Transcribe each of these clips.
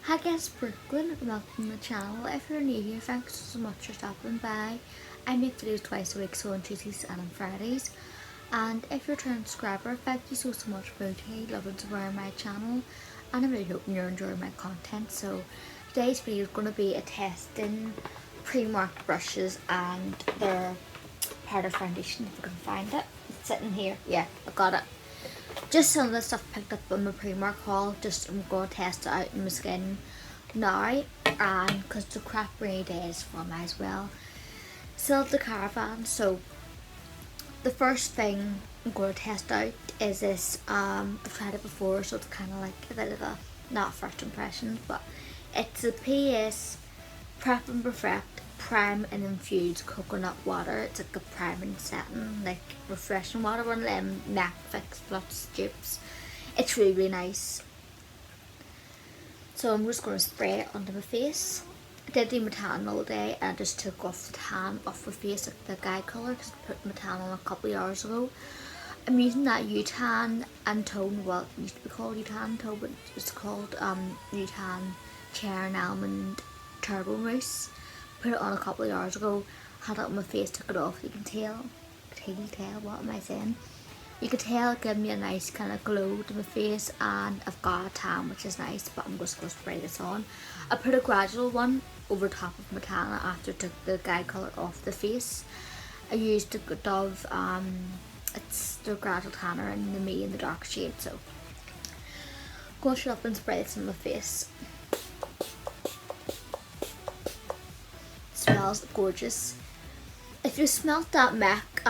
Hi guys, Brookelynne, welcome to the channel. If you're new here, thanks so much for stopping by. I make videos twice a week, so on Tuesdays and on Fridays. And if you're a return subscriber, thank you so much for loving to wear my channel. And I'm really hoping you're enjoying my content. So today's video is going to be a testing Primark brushes and their powder foundation, if I can find it. It's sitting here. Yeah, I got it. Just some of the stuff picked up on my Primark haul. I'm going to test it out in my skin now, and because it's a crap rainy days for me as well. Still at the caravan, so the first thing I'm going to test out is this. I've tried it before, so it's kind of like a bit of a not first impression, but it's a PS Prep and Perfect Prime and Infuse coconut water. It's like a priming setting, like refreshing water, one of them neck fix plus dupes. It's really nice. So I'm just going to spray it onto my face. I did do my tan all day and I just took off the tan off my face, like the guy colour, because I put my tan on a couple of hours ago. I'm using that U-Tan and Tone, well it used to be called U-Tan Tone, but it's called U-Tan Cherry and Almond Turbo Mousse. Put it on a couple of hours ago, had it on my face, took it off. You can tell, what am I saying? You can tell it gave me a nice kind of glow to my face, and I've got a tan, which is nice, but I'm just going to spray this on. I put a gradual one over top of my tan after I took the guy colour off the face. I used the Dove, it's the gradual tanner in the me in the dark shade, so I'm going to shut up and spray this on my face. Smells gorgeous. If you smelt that MAC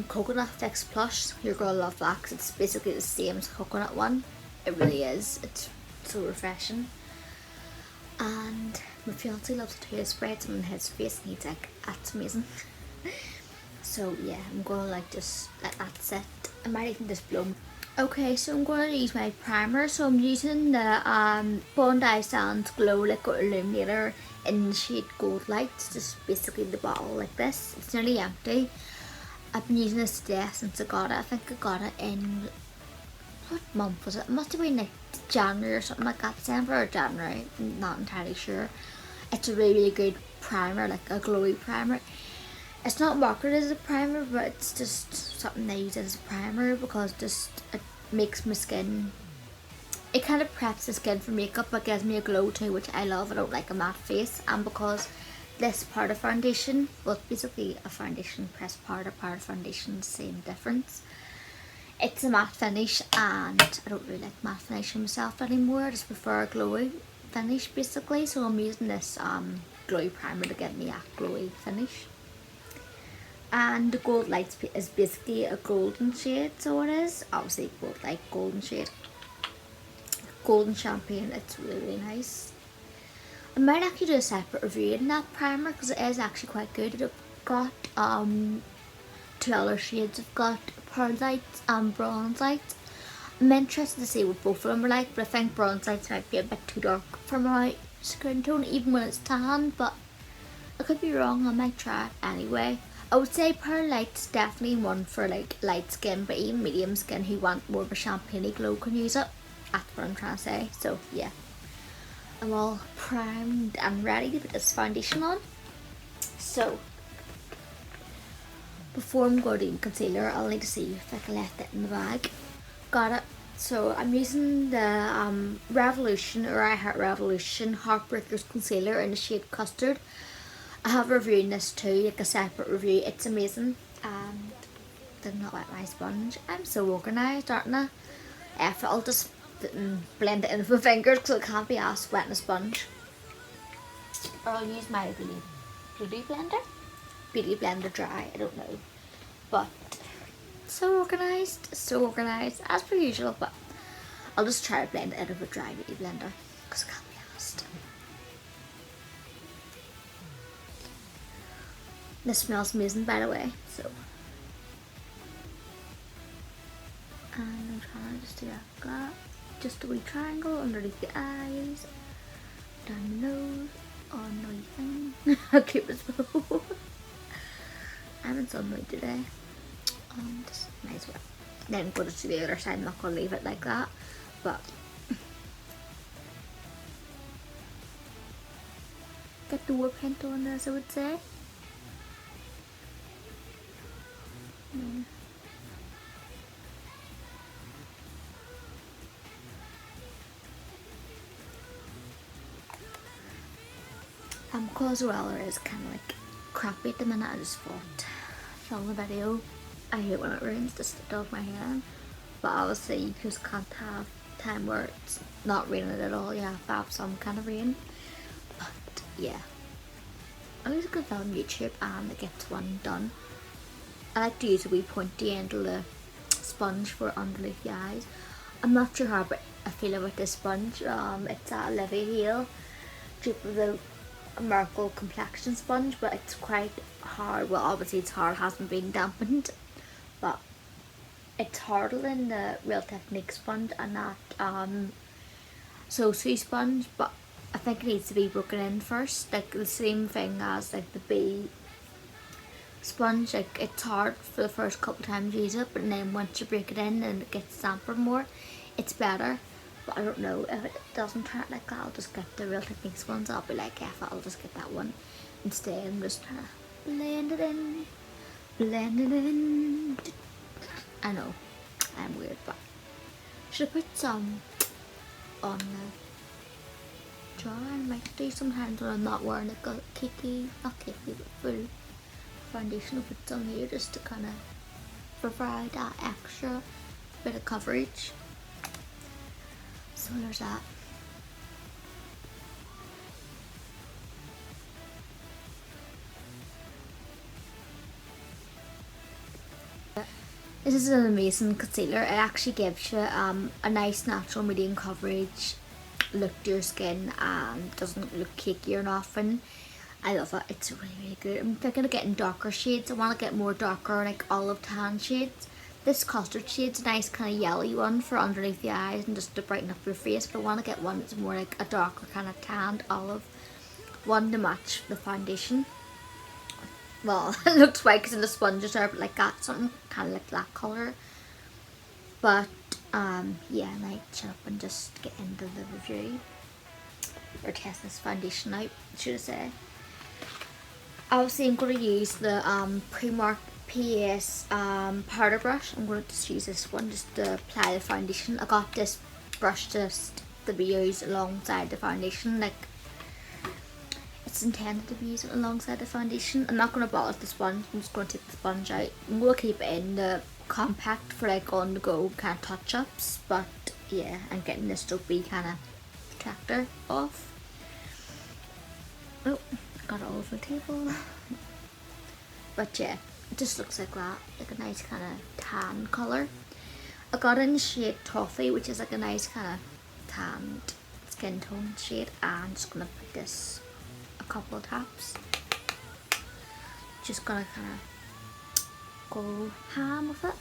Coconut Fix Plus, you're gonna love that because it's basically the same as the coconut one. It really is. It's so refreshing. And my fiance loves to do spray it on his face, and he's like, "That's amazing." So yeah, I'm gonna like just let that sit. I might even just blow. Okay, so I'm going to use my primer. So I'm using the Bondi Sands Glow Liquid Illuminator in the shade Gold Lights. Just basically the bottle like this. It's nearly empty. I've been using this today since I got it. I think I got it in, what month was it? It must have been like January or something like that. December or January, I'm not entirely sure. It's a really good primer, like a glowy primer. It's not marketed as a primer, but it's just something I use as a primer because it makes my skin, it kind of preps the skin for makeup but gives me a glow too, which I love. I don't like a matte face, and because this powder foundation, well it's basically a foundation pressed powder foundation, same difference. It's a matte finish and I don't really like matte finish myself anymore. I just prefer a glowy finish basically, so I'm using this glowy primer to get me a glowy finish. And the Gold Lights is basically a golden shade, so it is. Obviously Gold Light, golden shade. Golden champagne, it's really nice. I might actually do a separate review in that primer because it is actually quite good. I've got two other shades. I've got Pearl Lights and Bronze Lights. I'm interested to see what both of them are like, but I think Bronze Lights might be a bit too dark for my skin tone even when it's tan, but I could be wrong. I might try it anyway. I would say Pearl Light's definitely one for like light skin, but even medium skin who want more of a champagne glow can use it. That's what I'm trying to say. So yeah, I'm all primed and ready to put this foundation on. So before I'm going to do concealer, I'll need to see if I can left it in the bag. Got it. So I'm using the Revolution, or I Heart Revolution Heartbreakers concealer in the shade Custard. I have reviewed this too, like a separate review. It's amazing. And did not wet my sponge. I'm so organised, aren't I? I'll just blend it in with my fingers because it can't be asked wetting a sponge. Or I'll use my beauty blender. Beauty blender dry, I don't know. But so organised as per usual. But I'll just try to blend it in with a dry beauty blender because it can't be asked. This smells amazing, by the way, so. And I'm trying to just do that. Just a wee triangle underneath the eyes, down the nose, on nothing. How cute as well. I'm in some mood today. Just might as well. Then go to the other side. I'm not going to leave it like that, but get the war paint on, as I would say. Cause Weller is kind of like crappy at the minute. I just thought film the video. I hate when it rains, just it does my hair. But obviously you just can't have time where it's not raining at all. You have to have some kind of rain. But yeah, I always go on YouTube and it gets one done. I like to use a wee pointy end of the sponge for underneath the eyes. I'm not sure how I feel about this sponge. It's at Olivia Hill, dupe of the Miracle complexion sponge, but it's quite hard. Well, obviously it's hard, it hasn't been dampened, but it's harder than the Real Technique sponge and that So-So sponge, but I think it needs to be broken in first, like the same thing as like the Beige sponge. Like it's hard for the first couple times you use it, but then once you break it in and it gets damper more, it's better. But I don't know, if it doesn't turn out like that, I'll just get the Real Techniques ones. I'll be like, yeah, I'll just get that one instead. I'm just trying to blend it in, blend it in. I know, I'm weird, but should I put some on the jar? I might do sometimes when I'm not wearing like a cakey, not cakey, but full foundation. I'll put some here just to kind of provide that extra bit of coverage. So there's that. This is an amazing concealer. It actually gives you a nice natural medium coverage look to your skin and doesn't look cakey or nothing. I love it. It's really, really good. I'm thinking of getting darker shades. I want to get more darker, like olive tan shades. This custard shade's a nice kind of yellowy one for underneath the eyes and just to brighten up your face, but I want to get one that's more like a darker kind of tanned olive one to match the foundation. Well, it looks white because the sponges are, but like that, something kind of like that colour. But yeah, I might shut up and just get into the review or test this foundation out, should I say. Obviously I'm going to use the Primark PS powder brush. I'm going to just use this one just to apply the foundation. I got this brush just to be used alongside the foundation, like it's intended to be used alongside the foundation. I'm not going to bother with the sponge, I'm just going to take the sponge out. I'm going to keep it in the compact for like on the go kind of touch ups, but yeah, I'm getting this dopey kind of protector off. Oh, got it all over the table. But yeah, it just looks like that, like a nice kind of tan colour. I got it in the shade Toffee, which is like a nice kind of tanned skin tone shade, and I'm just going to put this a couple of taps. Just going to kind of go ham with it.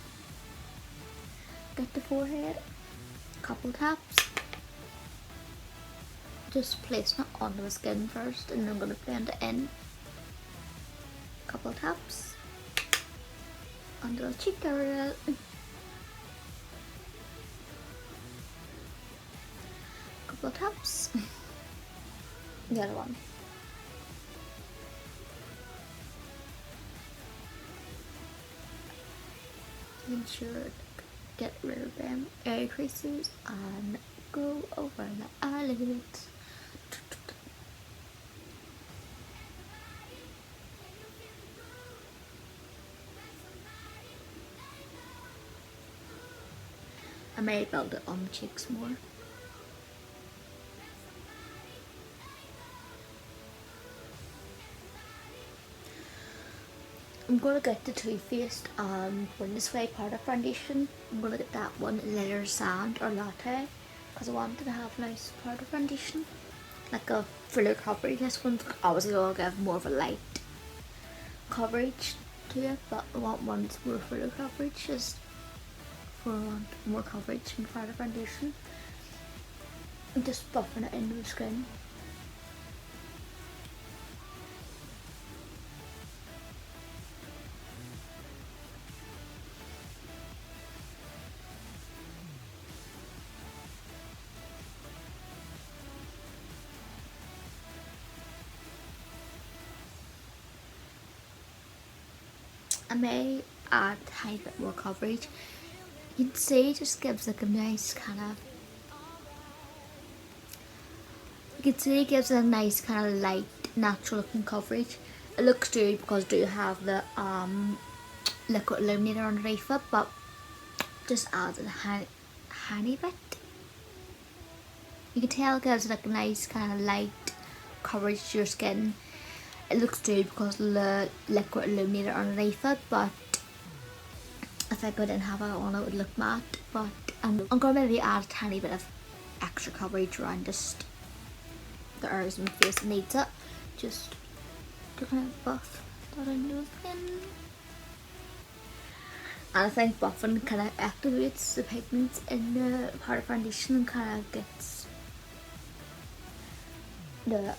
Get the forehead, a couple of taps. Just placing it onto the skin first, and then I'm going to blend it in. Couple of taps under the cheek area. Couple of taps. The other one. Ensure to get rid of them eye creases and go over the eyelids. I may build it on the cheeks more. I'm going to get the Too Faced Win This Way powder foundation. I'm going to get that one in Layer Sand or Latte because I wanted to have a nice powder foundation, like a fuller coverage. This one's obviously going to give more of a light coverage to it, but I want one that's more fuller coverage, just for more coverage in powder foundation. I'm just buffing it into the skin. I may add a tiny bit more coverage. You can see it just gives like a nice kind of, you can see it gives a nice kind of light, natural looking coverage. It looks good because I do have the liquid illuminator underneath it, but just adds a tiny bit. You can tell it gives like a nice kind of light coverage to your skin. It looks good because of the liquid illuminator underneath it, but I think if I didn't have it on it would look matte. But I'm going to maybe add a tiny bit of extra coverage around just the areas of my face that needs it, just to kind of buff that into the skin. And I think buffing kind of activates the pigments in the powder foundation and kind of gets the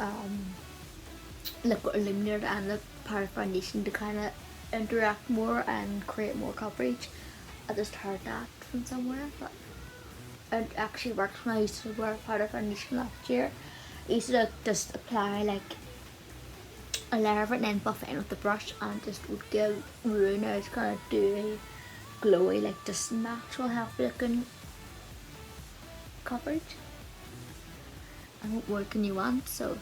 liquid illuminator and the powder foundation to kind of interact more and create more coverage. I just heard that from somewhere, but it actually works. When I used to wear powder foundation last year, I used to just apply like a layer of it and then buff it in with the brush, and it just would give really nice kind of dewy, glowy, like just natural healthy looking coverage. And what more can you want? So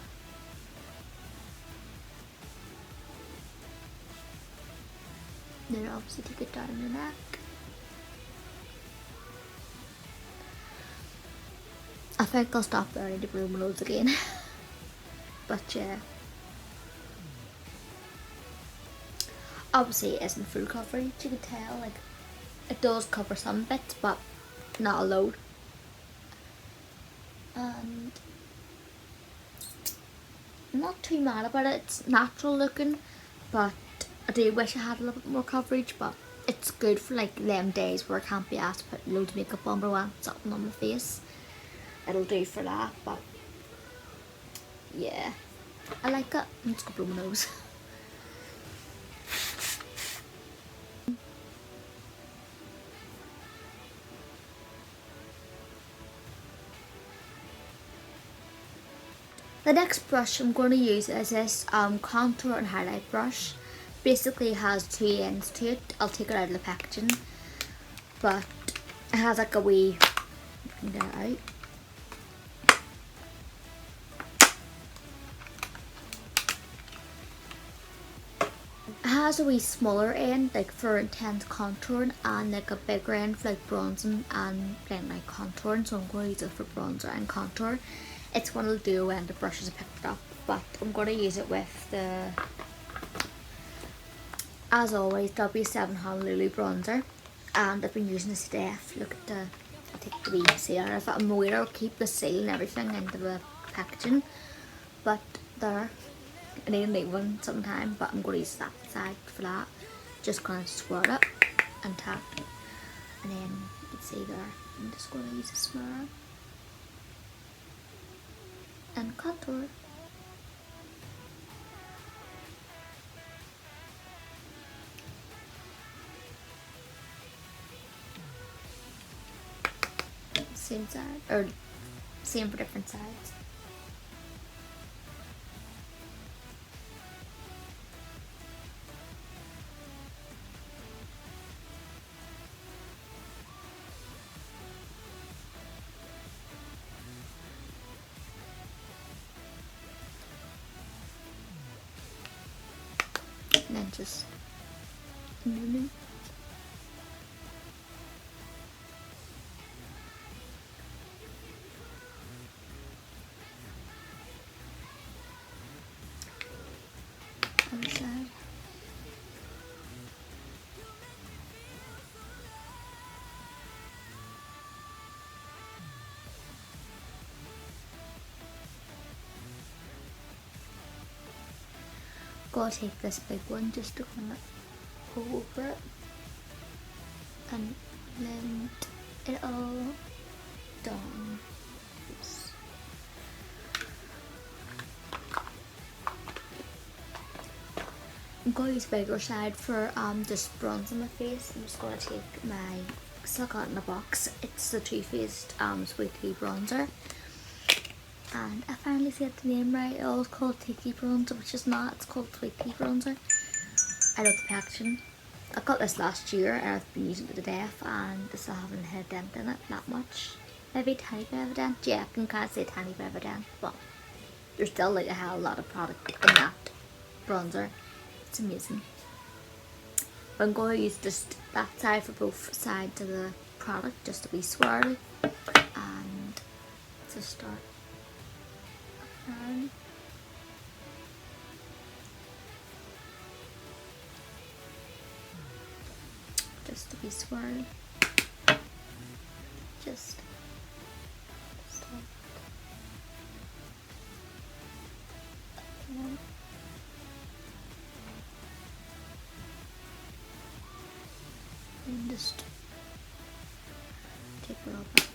then obviously take it down the neck. I think I'll stop there. I need to blow my nose again. But yeah, obviously it isn't full coverage, you can tell, like it does cover some bits but not a load. And I'm not too mad about it, it's natural looking, but I do wish I had a little bit more coverage. But it's good for like them days where I can't be asked to put loads of makeup on but I want something on my face. It'll do for that. But yeah, I like it. I'm just gonna blow my nose. The next brush I'm going to use is this contour and highlight brush. Basically it has two ends to it. I'll take it out of the packaging, but it has like a wee, get it out. It has a wee smaller end like for intense contouring, and like a bigger end for like bronzing and then like contouring, so I'm going to use it for bronzer and contour. It's one I'll do when the brushes are picked up, but I'm going to use it with the, as always, W7 Honolulu bronzer, and I've been using this stuff. Look at the, I'll take the wee seal out of it. I'm aware I'll keep the seal and everything into the packaging, but there, I need a new one sometime, but I'm going to use that side for that. Just kind of swirl it and tap, and then you can see there, I'm just going to use a swirl and contour. Same side, or same for different sides. And then just other side. Gotta take this big one just to kind of pull over it and blend it all down. Oops. I'm going to use bigger side for just bronzing my face. I'm just going to take my, still got it in a box, it's the Too Faced Sweet Tea bronzer. And I finally said the name right. It was called Tiki Bronzer, which is not. It's called Sweet Tea Bronzer. I love the packaging. I got this last year and I've been using it to death, and I still haven't had a dent in it, not much. Maybe a tiny bit of a dent. Yeah, I can kind of say a tiny bit of a dent, but there's still like a hell of a lot of product in that bronzer. It's amazing. But I'm going to use just that side for both sides of the product, just to be swirly, and to start applying. Just to be swirly. Just start. Okay. And just take a little bit.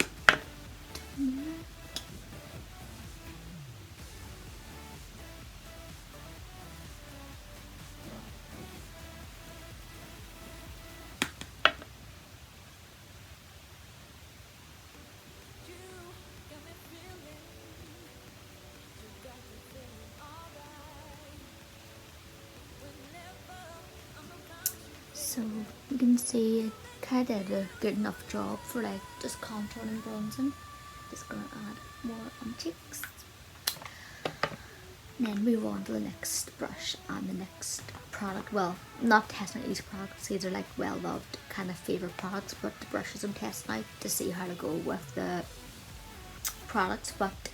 So you can see it kind of did a good enough job for like just contouring and bronzing. Just gonna add more on cheeks. And then move on to the next brush and the next product. Well, not testing out these products, these are like well loved kind of favourite products, but the brushes I'm testing out to see how to go with the products. But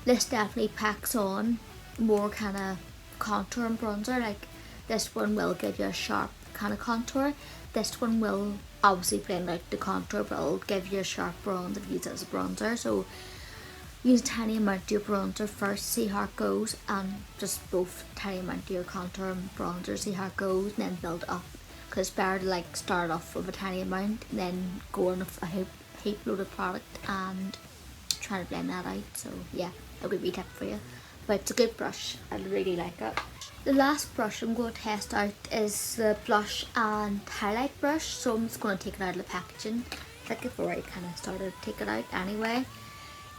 this definitely packs on more kind of contour and bronzer. Like this one will give you a sharp kind of contour. This one will obviously blend out the contour, but it'll give you a sharp bronze if you use it as a bronzer. So use a tiny amount of your bronzer first, see how it goes, and just both tiny amount of your contour and bronzer, see how it goes, and then build up. Because it's better to like start off with a tiny amount and then go on a heap load of product and try to blend that out. So yeah, that would be a tip for you. But it's a good brush, I really like it. The last brush I'm going to test out is the blush and highlight brush. So I'm just going to take it out of the packaging. Like before I kind of started to take it out anyway.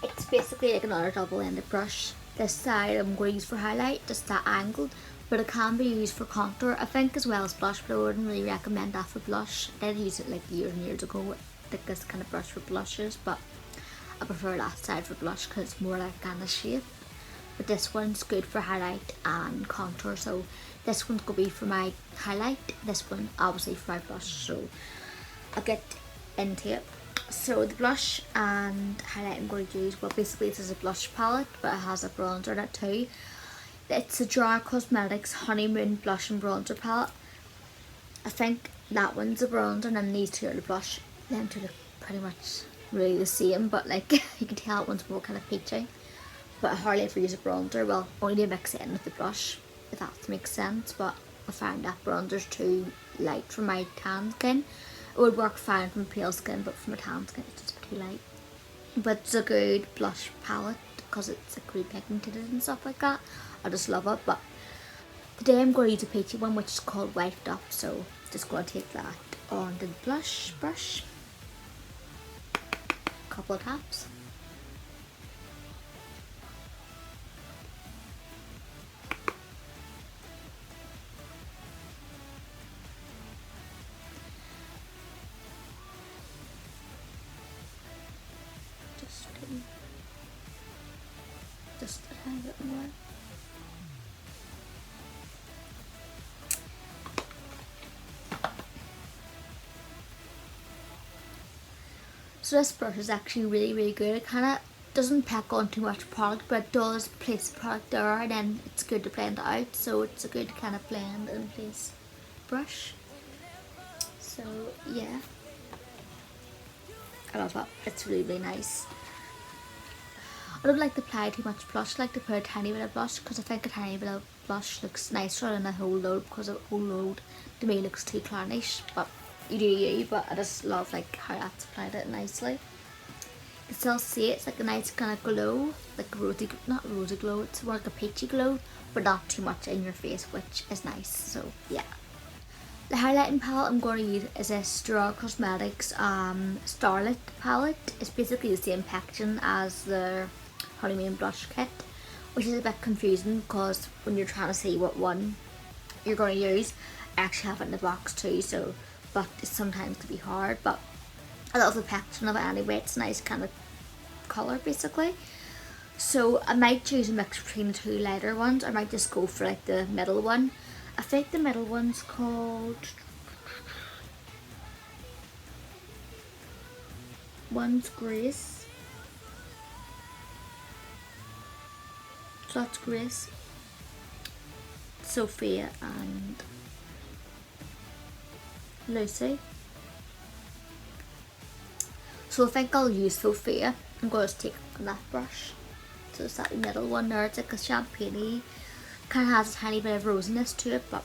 It's basically like another double-ended brush. This side I'm going to use for highlight, just that angled, but it can be used for contour, I think, as well as blush, but I wouldn't really recommend that for blush. I did use it like years and years ago, like this kind of brush for blushes, but I prefer that side for blush because it's more like kind of shape. But this one's good for highlight and contour, so this one's going to be for my highlight, this one obviously for my blush, so I'll get into it. So the blush and highlight I'm going to use, well basically this is a blush palette, but it has a bronzer in it too. It's a Gerard Cosmetics Honeymoon Blush and Bronzer palette. I think that one's a bronzer and then these two are the blush. Them two look pretty much really the same, but like you can tell that one's more kind of peachy. But I hardly ever use a bronzer, well only to mix it in with the blush, if that makes sense, but I found that bronzer's too light for my tan skin. It would work fine from pale skin, but from a tan skin it's just too light. But it's a good blush palette because it's like repigmented and stuff like that. I just love it. But today I'm going to use a peachy one which is called Wiped Up, so just going to take that on the blush brush. A couple of taps. Just a tiny bit more. So this brush is actually really good. It kind of doesn't pack on too much product, but it does place the product there, and then it's good to blend it out. So it's a good kind of blend and place brush. So yeah, I love it. It's really nice. I don't like to apply too much blush. I like to put a tiny bit of blush because I think a tiny bit of blush looks nicer than a whole load, because a whole load to me looks too clownish. But you do you, but I just love like how that's applied it nicely. You can still see it's like a nice kind of glow, like rosy, not rosy glow, it's more like a peachy glow, but not too much in your face, which is nice. So yeah. The highlighting palette I'm going to use is a Gerard Cosmetics Starlit palette. It's basically the same packaging as the Honeymoon blush kit, which is a bit confusing because when you're trying to see what one you're going to use, I actually have it in the box too, so, but it sometimes can be hard, but I love the packaging of it anyway. It's a nice kind of colour basically. So I might choose a mix between the two lighter ones, or I might just go for like the middle one. I think the middle one's called, one's Grace, so that's Grace, Sophia and Lucy. So I think I'll use Sophia. I'm going to take that brush. So it's that middle one there. It's like a champagne-y, kind of has a tiny bit of rosiness to it, but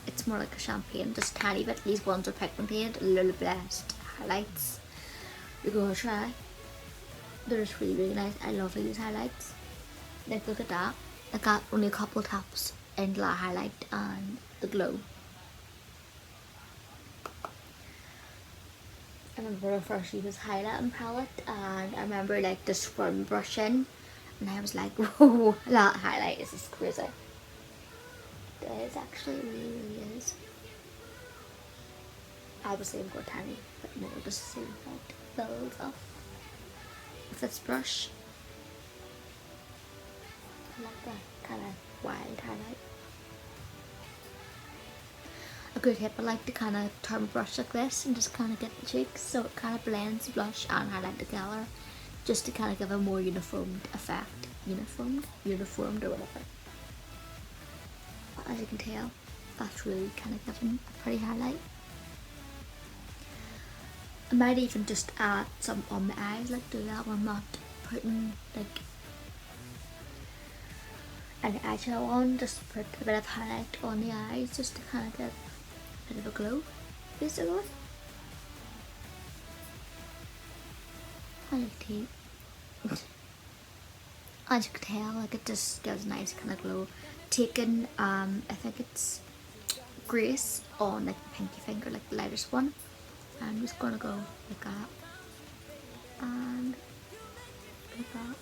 it's more like a champagne, just a tiny bit. These ones are pigmented, a little blessed highlights. You're going to try. They're just really, really nice. I love these highlights. Like, look at that. I got only a couple taps in the highlight and the glow. I remember when I first used this highlighting palette, and I remember like this swirl brush in, and I was like, whoa, that highlight is just crazy. It is actually, it really, really is. Obviously I've got a tiny bit more just to see how it builds up with this brush. I like that kind of wild highlight. A good tip, I like to kind of turn brush like this and just kind of get the cheeks so it kind of blends the blush and highlight together, just to kind of give a more uniformed effect. Uniformed or whatever. But as you can tell, that's really kind of giving a pretty highlight. I might even just add some on the eyes, like do that when I'm not putting like any eyeshadow on, just put a bit of highlight on the eyes just to kind of get a bit of a glow, basically. I like tea. As you can tell, like it just gives a nice kind of glow. Taking I think it's Grace on like the pinky finger, like the lightest one. I'm just gonna go like that and like that.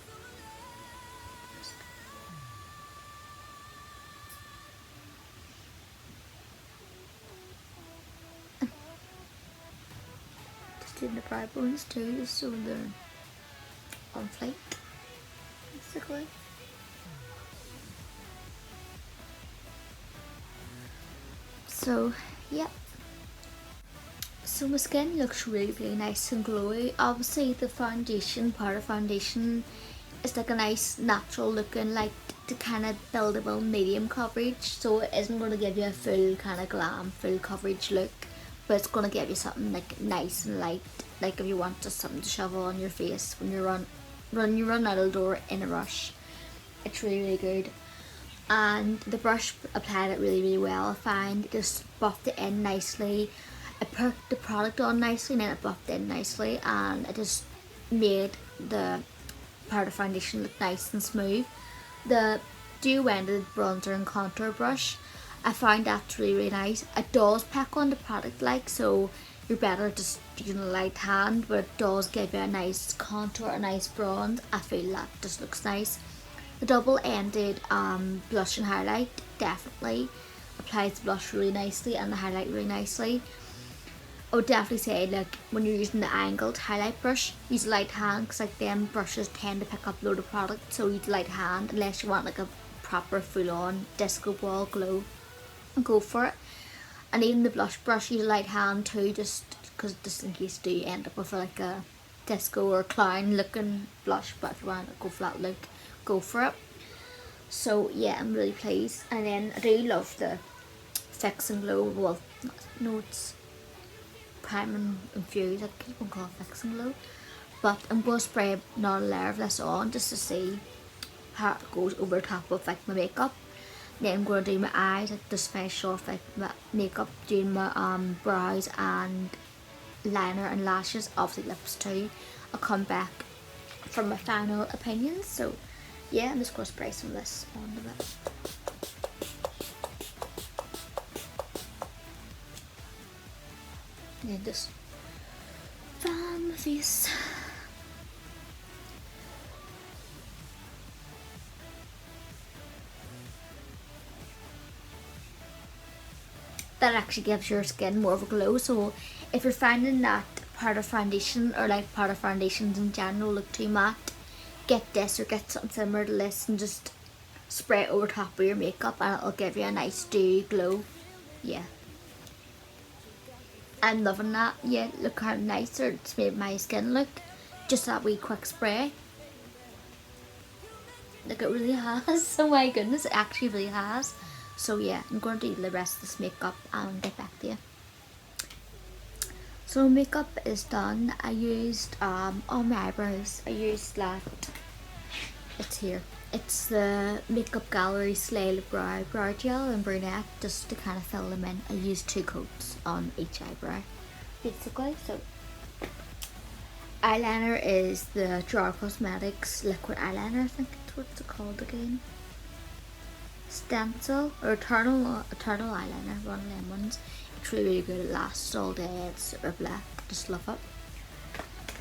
Just doing the brow bones too, just so they're on flight, basically. So yeah. So my skin looks really, really nice and glowy. Obviously the foundation, part of foundation is like a nice natural looking, like to kind of build a medium coverage. So it isn't going to give you a full kind of glam, full coverage look, but it's going to give you something like nice and light. Like if you want just something to shovel on your face when you run out of the door in a rush. It's really, really good. And the brush applied it really, really well. I find it just buffed it in nicely. I put the product on nicely and then it buffed in nicely, and it just made the powder foundation look nice and smooth. The duo-ended bronzer and contour brush, I find that's really, really nice. It does pack on the product like, so you're better just using a light hand, but it does give you a nice contour, a nice bronze. I feel that just looks nice. The double-ended blush and highlight definitely applies the blush really nicely and the highlight really nicely. I would definitely say, like, when you're using the angled highlight brush, use a light hand, because like them brushes tend to pick up a load of product, so use a light hand unless you want like a proper full-on disco ball glow. Go for it. And even the blush brush, use a light hand too, just in case you do end up with like a disco or clown looking blush, but if you want to go for that look, go for it. So yeah, I'm really pleased. And then I do love the Fix and Glow, well, no, it's Prime and Infuse, I keep on calling it Fix and Glow, but I'm going to spray another layer of this on just to see how it goes over top of like my makeup. Then I'm going to do my eyes, like just finish off like my makeup, doing my brows and liner and lashes, obviously lips too. I'll come back for my final opinions. So yeah, I'm just going to spray some of this on the bit. And then just fan my face. that actually gives your skin more of a glow. So if you're finding that powder foundation or like powder foundations in general look too matte, get this or get something similar to this and just spray it over top of your makeup and it'll give you a nice dewy glow. Yeah, I'm loving that. Yeah, look how nice it's made my skin look. Just that wee quick spray. Like, it really has. Oh my goodness, it actually really has. So yeah, I'm going to do the rest of this makeup and get back to you. So makeup is done. I used on my eyebrows, I used that, it's here. It's the Makeup Gallery Slay Brow Gel and Brunette, just to kind of fill them in. I used 2 coats on each eyebrow, basically. So eyeliner is the Gerard Cosmetics liquid eyeliner, I think it's what's it called again. Stencil or Eternal eyeliner, one of them ones. It's really, really good. It lasts all day. It's super black. Just love it.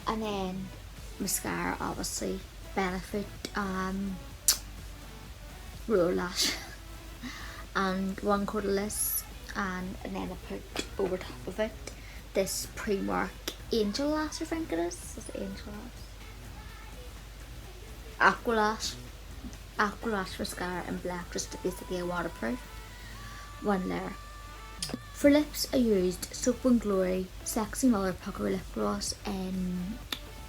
And then mascara, obviously, Benefit, Real Lash, and 1 coat of this, and then I put over top of it this Primark Angel Lash, I think it is. Is it Angel Lash? Aqua Lash mascara in black, just basically a waterproof. 1 layer. For lips, I used Soap and Glory Sexy Mother Pucker Lip Gloss in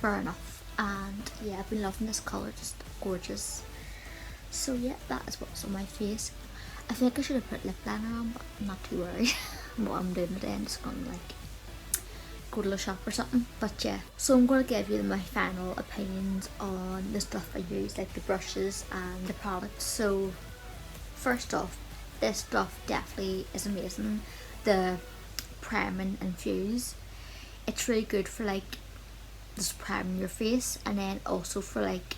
Burn Off, and yeah, I've been loving this colour, just gorgeous. So yeah, that is what's on my face. I think I should have put lip liner on, but I'm not too worried what I'm doing today. I'm just gonna like go to the shop or something. But yeah, so I'm gonna give you my final opinions on the stuff I use, like the brushes and the products. So first off, this stuff definitely is amazing. The priming Infuse, it's really good for like just priming your face, and then also for like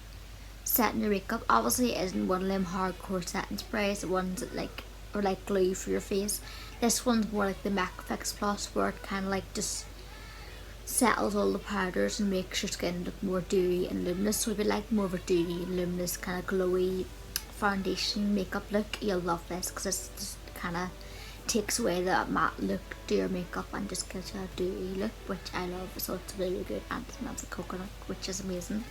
setting your makeup. Obviously it isn't one of them hardcore setting sprays, the ones that like are like glue for your face. This one's more like the MAC Fix Plus, where it kind of like just settles all the powders and makes your skin look more dewy and luminous. So if you like more of a dewy, luminous, kind of glowy foundation makeup look, you'll love this, because it's just kind of takes away that matte look to your makeup and just gives you a dewy look, which I love. So it's really good, and it smells like coconut, which is amazing.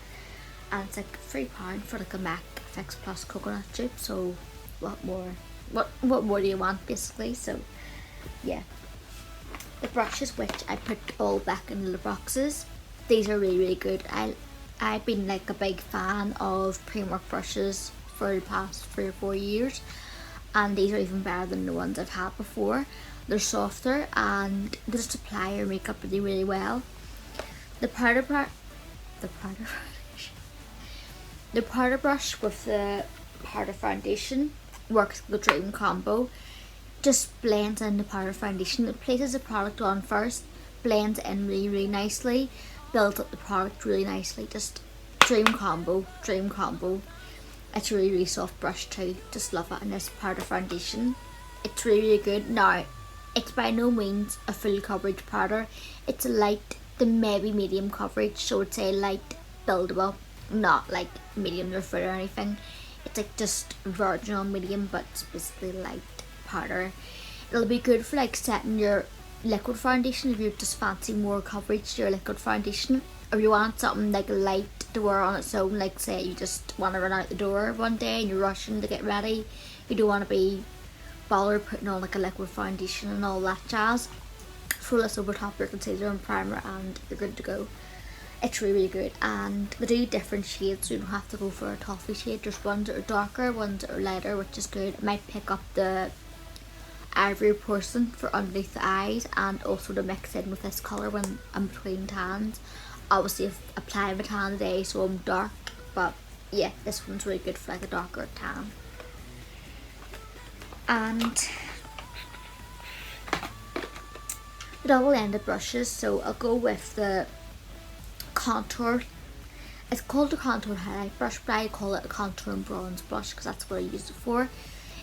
And it's like £3 for like a MAC Fix Plus coconut dupe. So what more do you want, basically? So yeah, the brushes, which I put all back in little boxes, these are really, really good. I've been like a big fan of Primark brushes for the past 3 or 4 years, and these are even better than the ones I've had before. They're softer and they just apply your makeup really, really well. The powder brush with the powder foundation works the dream combo. Just blends in the powder foundation. It places the product on first, blends in really, really nicely, builds up the product really nicely. Just dream combo. It's a really, really soft brush too. Just love it. And this powder foundation, it's really, really good. Now, it's by no means a full coverage powder. It's a light to maybe medium coverage, so it's a light buildable, not like medium or full or anything. It's like just virginal medium, but it's basically light powder. It'll be good for like setting your liquid foundation if you just fancy more coverage to your liquid foundation, or you want something like light to wear on its own, like say you just want to run out the door one day and you're rushing to get ready, you don't want to be bothered putting on like a liquid foundation and all that jazz. Throw this over top of your concealer and primer and you're good to go. It's really, really good, and they do different shades, so you don't have to go for a toffee shade. There's ones that are darker, ones that are lighter, which is good. It might pick up the ivory porcelain for underneath the eyes, and also to mix in with this colour when I'm between tans. Obviously I've applied my tan today, so I'm dark, but yeah, this one's really good for like a darker tan. And the double-ended brushes, so I'll go with the contour. It's called a contour highlight brush, but I call it a contour and bronze brush because that's what I use it for.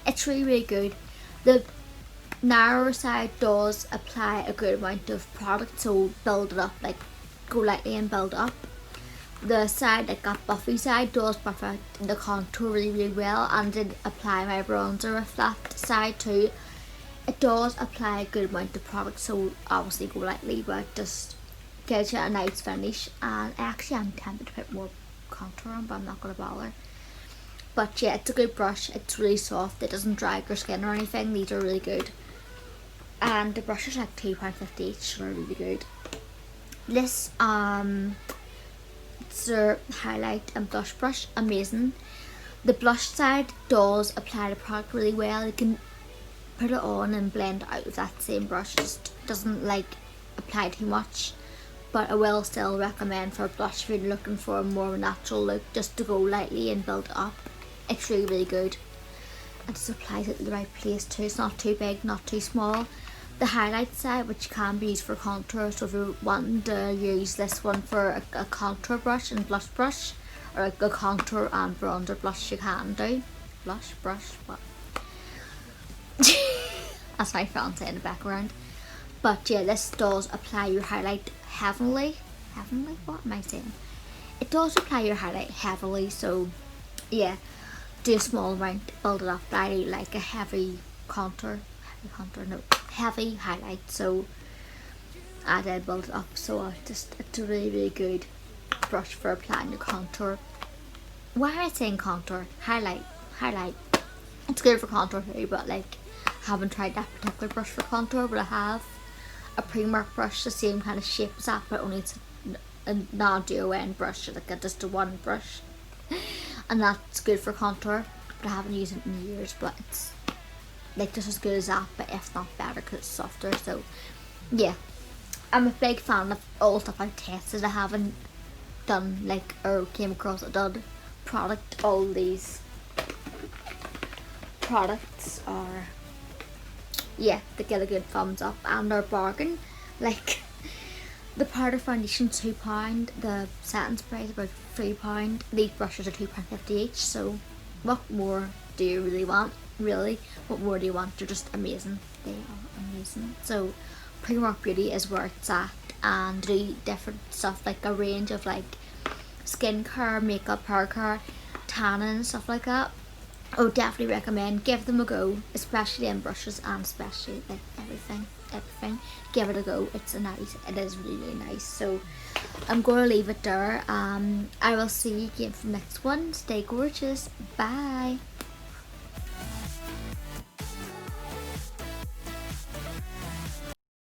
It's really, really good. The narrower side does apply a good amount of product, so build it up, like go lightly and build up. The side, like that buffy side, does buff out the contour really, really well, and did apply my bronzer with that side too. It does apply a good amount of product, so obviously go lightly, but just gives you a nice finish. And actually I'm tempted to put more contour on, but I'm not going to bother. But yeah, it's a good brush. It's really soft. It doesn't drag your skin or anything. These are really good. And the brushes are like £2.50 each, so they're really good. This it's their highlight and blush brush. Amazing. The blush side does apply the product really well. You can put it on and blend out with that same brush. It just doesn't like apply too much. But I will still recommend for a blush if you're looking for a more natural look, just to go lightly and build it up. It's really, really good. It just applies it to the right place too. It's not too big, not too small. The highlight side, which can be used for contour, so if you're wanting to use this one for a contour brush and blush brush, or like a contour and bronzer blush, you can do. Blush, brush, what? That's my fiance in the background. But yeah, this does apply your highlight heavily. Heavily? What am I saying? It does apply your highlight heavily, so yeah, do a small amount, build it up. I really like a heavy heavy highlight, so I did build it up. So it's a really, really good brush for applying your contour. Why am I saying contour? Highlight. It's good for contour too, but like I haven't tried that particular brush for contour, but I have a Primark brush, the same kind of shape as that, but only it's a non-duo end brush, like just a one brush, and that's good for contour. But I haven't used it in years, but it's like just as good as that, but if not better, because it's softer. So yeah, I'm a big fan of all stuff I've tested. I haven't done like, or came across a done product. All these products are, yeah, they get a good thumbs up and they're bargain. Like the powder foundation £2, the setting spray is about £3. These brushes are £2.50 each, so what more do you really want? Really, what more do you want? They're just amazing. They are amazing. So Primark Beauty is where it's at, and do different stuff, like a range of like skincare, makeup, hair care, tanning, stuff like that. I would definitely recommend, give them a go, especially in brushes and especially like everything. Give it a go. It is really, really nice. So I'm going to leave it there. I will see you again for the next one. Stay gorgeous. Bye.